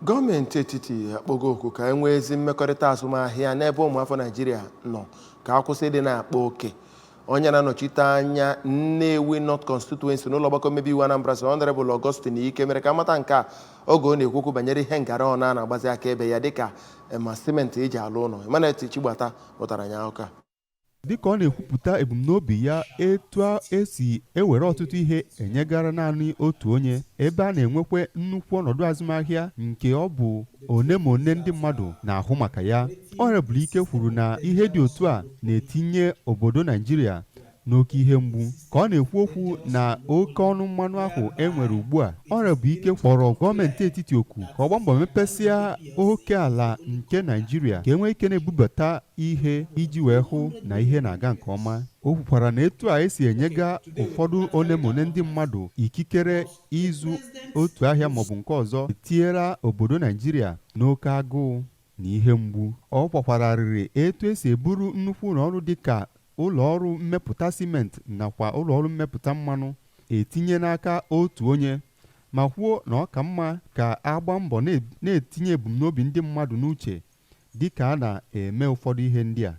Gọọmenti etiti akpọgo oku ka e nwee ezi mmekọrịta azụmahịa n'ebe ụmụafọ Naịjirịa nọ ka akwụsị ịdị na-akpa oke. Onye na-anọchite anya Nnewi North Constituency n'ụlọ ọgbakọ mmebi iwu Anambra Honorable Augustine Ike mere ka amata nke a oge ọ na-ekwukwu banyere ihe ngara ọna a na-agbazi aka ebe ya dịka ma simenti eji alụ ụlọ. Emaneti Chigbata pụtara anya ụka dịka ọ na-ekwupụta ebumnobi ya etu esi ewere ọtụtụ ihe enyegara naanị otu onye ebe a na-enwekwa nnukwu ọnọdụ azụmahịa nke ọ bụ one ma one ndị mmadụ na-ahụ maka ya. Honorable Ike kwuru na ihe dị otu a na-etinye obodo Naijiria n'oke ihe mgbu ka ọ na-ekwu okwu na oke ọnụ mmanụ ahụ enwere ugbu a. Honorable Ike kpọrọ gọọmenti etiti oku ka ọ gbaa mbọ mepesịa oke ala nke Naijiria ka enwee ike na-ebubata ihe iji wee hụ na ihe na-aga nke ọma. O kwukwara na etu a esi enyega ụfọdụ one ma one ndị mmadụ ikikere ịzụ otu ahịa maọbụ nke ọzọ etinyere obodo Naijiria n'oke agụụ na ihe mgbu. Ọ gbakwararịrị etu esi eburu nnukwu ụlọ ọrụ dịka ụlọ ọrụ mmepụta simenti nakwa ụlọ ọrụ mmepụta mmanụ etinye n'aka otu onye ma kwuo na ọ ka mma ka agba mbọ na-etinye ebumnobi ndị mmadụ n'uche dịka a na-eme ụfọdụ ihe ndị a.